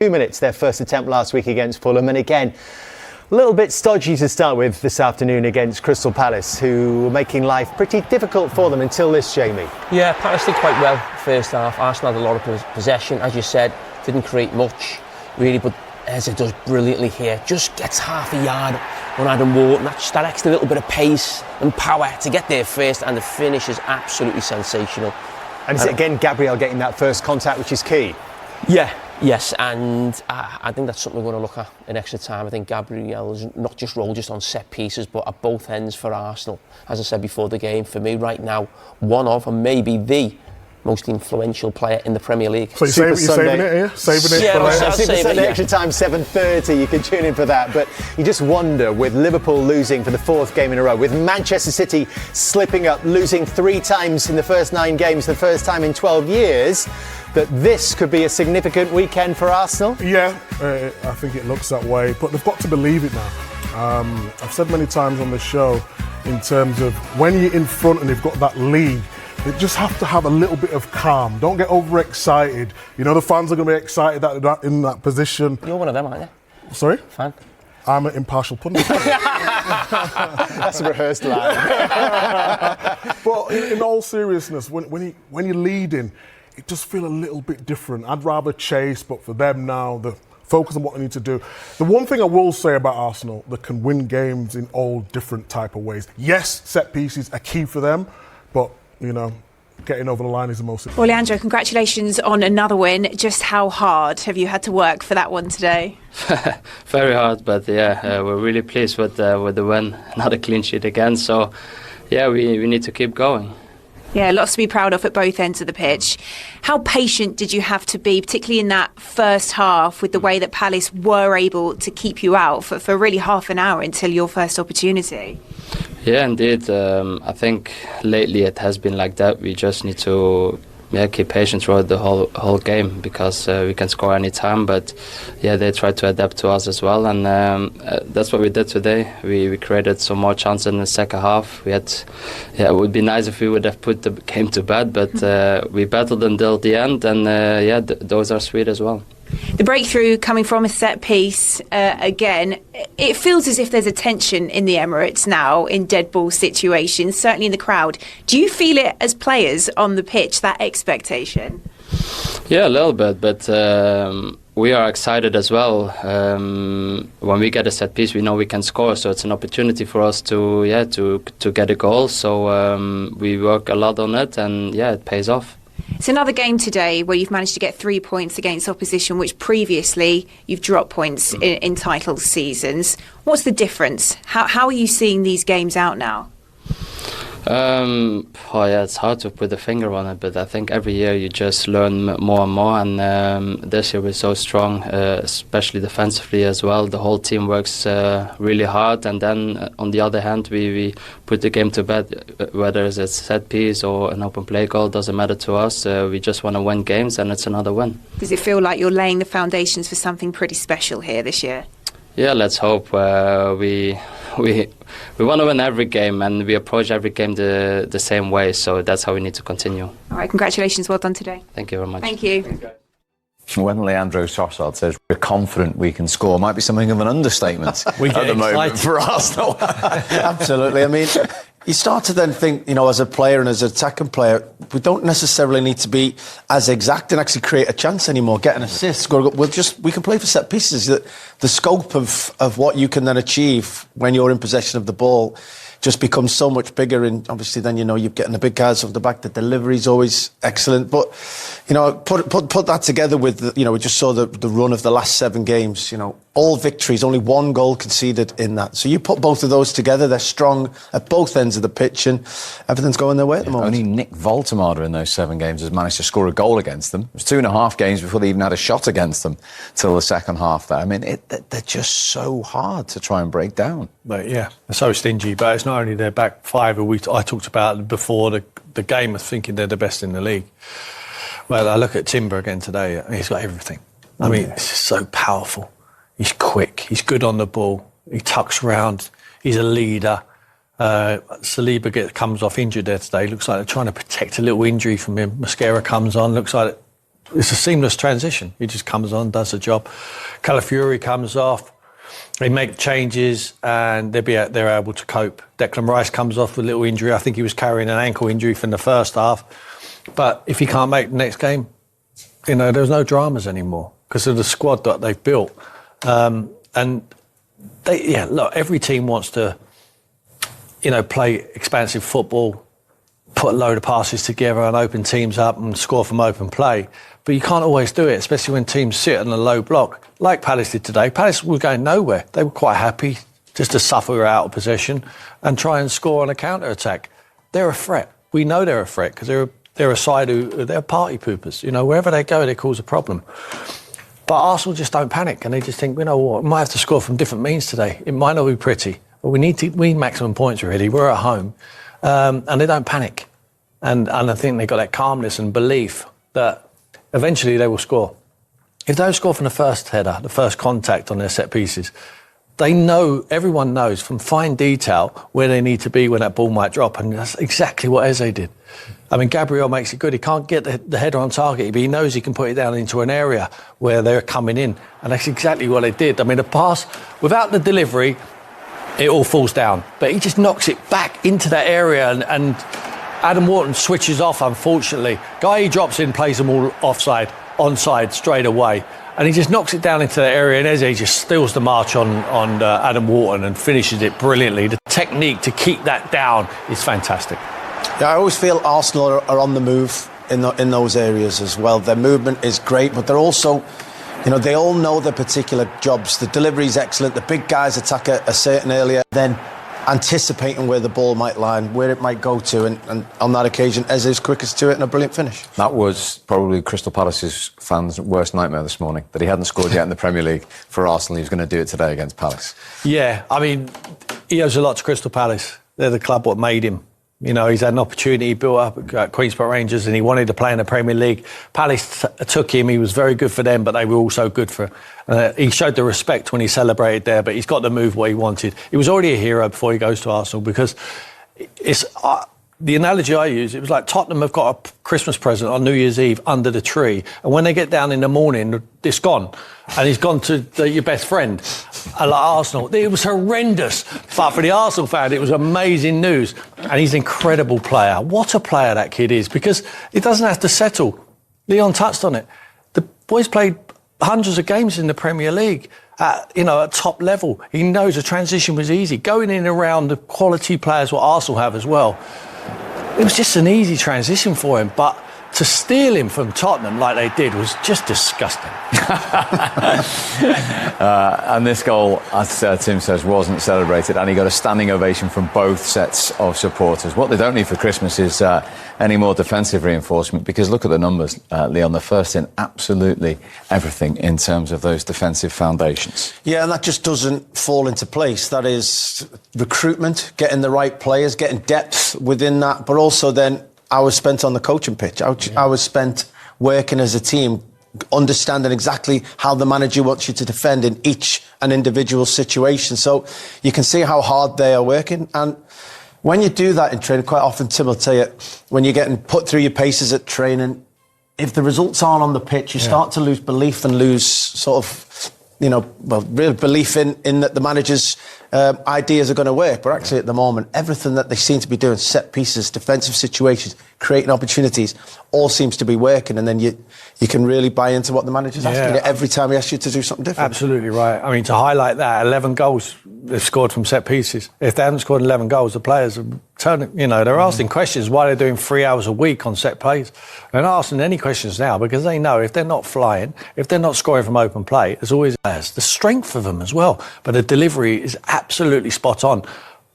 2 minutes, their first attempt last week against Fulham, and again, a little bit stodgy to start with this afternoon against Crystal Palace, who were making life pretty difficult for them until this, Jamie. Yeah, Palace did quite well first half. Arsenal had a lot of possession, as you said, didn't create much, really, but Eze does brilliantly here. Just gets half a yard on Adam Wharton. That's that extra little bit of pace and power to get there first, and the finish is absolutely sensational. And is it again Gabriel getting that first contact, which is key? Yes, and I think that's something we're going to look at in extra time. I think Gabriel's not just role just on set pieces, but at both ends for Arsenal. As I said before the game, for me right now, one of, and maybe the most influential player in the Premier League. So you're saving it here? Saving it yeah, for later? Super Sunday extra time, 7:30, you can tune in for that. But you just wonder, with Liverpool losing for the fourth game in a row, with Manchester City slipping up, losing 3 times in the first 9 games, the first time in 12 years, that this could be a significant weekend for Arsenal? Yeah, I think it looks that way, but they've got to believe it now. I've said many times on the show, in terms of when you're in front and you've got that lead, they just have to have a little bit of calm. Don't get overexcited. You know the fans are going to be excited that in that position. You're one of them, aren't you? Sorry? Fan? I'm an impartial pundit. That's a rehearsed line. But in all seriousness, when you're leading, it just feels a little bit different. I'd rather chase, but for them now, the focus on what they need to do. The one thing I will say about Arsenal, they can win games in all different type of ways. Yes, set pieces are key for them, but you know, getting over the line is the most important. Well, Leandro, congratulations on another win. Just how hard have you had to work for that one today? Very hard, but yeah, we're really pleased with the win. Another clean sheet again, so yeah, we need to keep going. Yeah, lots to be proud of at both ends of the pitch. How patient did you have to be, particularly in that first half, with the way that Palace were able to keep you out for really half an hour until your first opportunity? Yeah, indeed. I think lately it has been like that. We just need to keep patient throughout the whole game, because we can score any time. But yeah, they try to adapt to us as well, and that's what we did today. We created some more chances in the second half. We had, it would be nice if we would have put the game to bed, but we battled until the end, and those are sweet as well. The breakthrough coming from a set piece, again, it feels as if there's a tension in the Emirates now in dead ball situations, certainly in the crowd. Do you feel it as players on the pitch, that expectation? Yeah, a little bit, but we are excited as well. When we get a set piece, we know we can score, so it's an opportunity for us to get a goal. So we work a lot on it, and yeah, it pays off. It's another game today where you've managed to get 3 points against opposition, which previously you've dropped points in title seasons. What's the difference? How are you seeing these games out now? It's hard to put a finger on it, but I think every year you just learn more and more, and this year we're so strong, especially defensively as well. The whole team works really hard, and then on the other hand we put the game to bed, whether it's a set piece or an open play goal, doesn't matter to us. We just want to win games, and it's another win. Does it feel like you're laying the foundations for something pretty special here this year? Yeah, let's hope. We want to win every game, and we approach every game the same way, so that's how we need to continue. All right, congratulations, well done today. Thank you very much. Thank you. When Leandro Trossard says we're confident we can score, might be something of an understatement at the moment for Arsenal. Absolutely. I memean, you start to then think, you know, as a player and as an attacking player, we don't necessarily need to be as exact and actually create a chance anymore, get an assist. We can play for set pieces. The scope of what you can then achieve when you're in possession of the ball just becomes so much bigger, and obviously then, you know, you're getting the big guys off the back. The delivery is always excellent, but you know, put that together with you know, we just saw the run of the last 7 games. You know, all victories, only 1 goal conceded in that. So you put both of those together, they're strong at both ends of the pitch, and everything's going their way at the moment. Only Nick Voltemada in those 7 games has managed to score a goal against them. It was 2.5 games before they even had a shot against them till the second half there. I mean, they're just so hard to try and break down. But yeah, they're so stingy. But it's not only their back 5 I talked about before the game of thinking they're the best in the league. Well, I look at Timber again today. He's got everything. I mean, it's just so powerful. He's quick. He's good on the ball. He tucks round. He's a leader. Saliba comes off injured there today. Looks like they're trying to protect a little injury from him. Mascara comes on. Looks like it's a seamless transition. He just comes on, does the job. Calafiori comes off. They make changes and they're able to cope. Declan Rice comes off with a little injury. I think he was carrying an ankle injury from the first half. But if he can't make the next game, there's no dramas anymore because of the squad that they've built. And look, every team wants to, play expansive football, put a load of passes together and open teams up and score from open play. But you can't always do it, especially when teams sit on a low block, like Palace did today. Palace were going nowhere. They were quite happy just to suffer out of possession and try and score on a counter-attack. They're a threat. We know they're a threat because they're a side they're party poopers. Wherever they go, they cause a problem. But Arsenal just don't panic and they just think, we might have to score from different means today. It might not be pretty, but we need maximum points really. We're at home. And they don't panic. And I think they've got that calmness and belief that eventually they will score. If they don't score from the first header, the first contact on their set pieces, everyone knows from fine detail where they need to be when that ball might drop. And that's exactly what Eze did. I mean, Gabriel makes it good. He can't get the header on target, but he knows he can put it down into an area where they're coming in. And that's exactly what they did. I mean, the pass, without the delivery, it all falls down. But he just knocks it back into that area and Adam Wharton switches off, unfortunately. Guy he drops in, plays them all onside straight away. And he just knocks it down into that area and Eze just steals the march on Adam Wharton and finishes it brilliantly. The technique to keep that down is fantastic. Yeah, I always feel Arsenal are on the move in those areas as well. Their movement is great, but they're also... they all know their particular jobs. The delivery is excellent. The big guys attack a certain area, then anticipating where the ball might land, where it might go to, and on that occasion, Eze's quickest to it and a brilliant finish. That was probably Crystal Palace's fans' worst nightmare this morning, that he hadn't scored yet in the Premier League for Arsenal. He was going to do it today against Palace. Yeah, I mean, he owes a lot to Crystal Palace. They're the club what made him. He's had an opportunity built up at Queen's Park Rangers and he wanted to play in the Premier League. Palace took him. He was very good for them, but they were also good for... he showed the respect when he celebrated there, but he's got to move what he wanted. He was already a hero before he goes to Arsenal because it's... the analogy I use, it was like Tottenham have got a Christmas present on New Year's Eve under the tree, and when they get down in the morning, it's gone. And he's gone to your best friend. Like Arsenal, it was horrendous. But for the Arsenal fan, it was amazing news. And he's an incredible player. What a player that kid is, because he doesn't have to settle. Leon touched on it. The boy's played hundreds of games in the Premier League. At top level. He knows the transition was easy. Going in and around the quality players what Arsenal have as well. It was just an easy transition for him, but to steal him from Tottenham like they did was just disgusting. And this goal, as Tim says, wasn't celebrated, and he got a standing ovation from both sets of supporters. What they don't need for Christmas is any more defensive reinforcement, because look at the numbers, Leon. They're first in absolutely everything in terms of those defensive foundations. Yeah, and that just doesn't fall into place. That is recruitment, getting the right players, getting depth within that, but also then hours spent on the coaching pitch, hours spent working as a team, understanding exactly how the manager wants you to defend in each and individual situation. So you can see how hard they are working. And when you do that in training, quite often Tim will tell you, when you're getting put through your paces at training, if the results aren't on the pitch, you start to lose belief and lose sort of, real belief in that the manager's ideas are going to work. But actually, at the moment, everything that they seem to be doing, set pieces, defensive situations, creating opportunities, all seems to be working. And then you can really buy into what the manager's asking you every time he asks you to do something different. Absolutely right. I mean, to highlight that, 11 goals they've scored from set pieces. If they haven't scored 11 goals, the players are turning, they're asking questions why they're doing 3 hours a week on set plays. They're not asking any questions now because they know if they're not flying, if they're not scoring from open play, there's always the strength of them as well. But the delivery is absolutely spot on.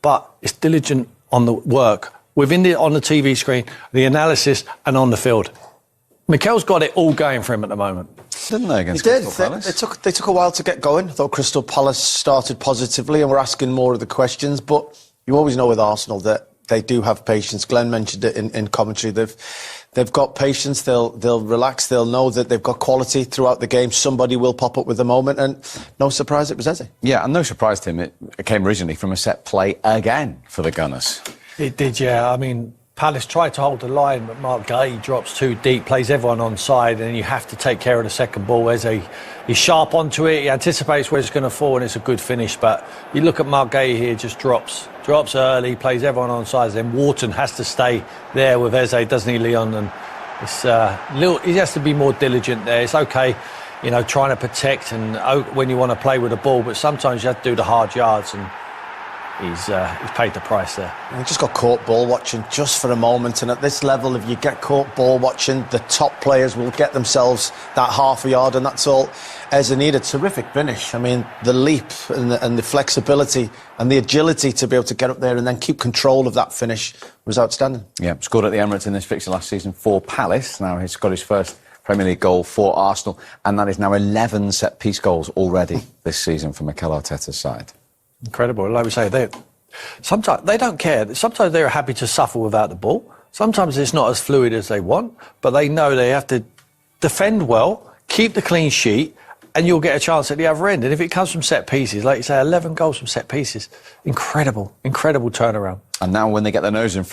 But it's diligent on the work, on the TV screen, the analysis and on the field. Mikel's got it all going for him at the moment. Didn't they, against Crystal Palace? They took a while to get going. I thought Crystal Palace started positively and were asking more of the questions, but you always know with Arsenal that they do have patience. Glenn mentioned it in commentary. They've got patience, they'll relax, they'll know that they've got quality throughout the game. Somebody will pop up with a moment, and no surprise it was Eze. Yeah, and no surprise to him, it came originally from a set play again for the Gunners. It did, yeah. I mean, Palace tried to hold the line, but Mark Gay drops too deep, plays everyone onside, and then you have to take care of the second ball. He's sharp onto it, he anticipates where it's going to fall, and it's a good finish. But you look at Mark Gay here, just drops early, plays everyone onside. Then Wharton has to stay there with Eze, doesn't he, Leon? And it's he has to be more diligent there. It's okay, trying to protect and when you want to play with the ball, but sometimes you have to do the hard yards, and he's paid the price there. He just got caught ball watching just for a moment, and at this level, if you get caught ball watching, the top players will get themselves that half a yard, and that's all Eze needed. Terrific finish. I mean, the leap and the flexibility and the agility to be able to get up there and then keep control of that finish was outstanding. Yeah, scored at the Emirates in this fixture last season for Palace. Now he's got his first Premier League goal for Arsenal, and that is now 11 set-piece goals already this season for Mikel Arteta's side. Incredible. Like we say, sometimes they don't care. Sometimes they're happy to suffer without the ball. Sometimes it's not as fluid as they want, but they know they have to defend well, keep the clean sheet, and you'll get a chance at the other end. And if it comes from set pieces, like you say, 11 goals from set pieces, incredible turnaround. And now when they get their nose in front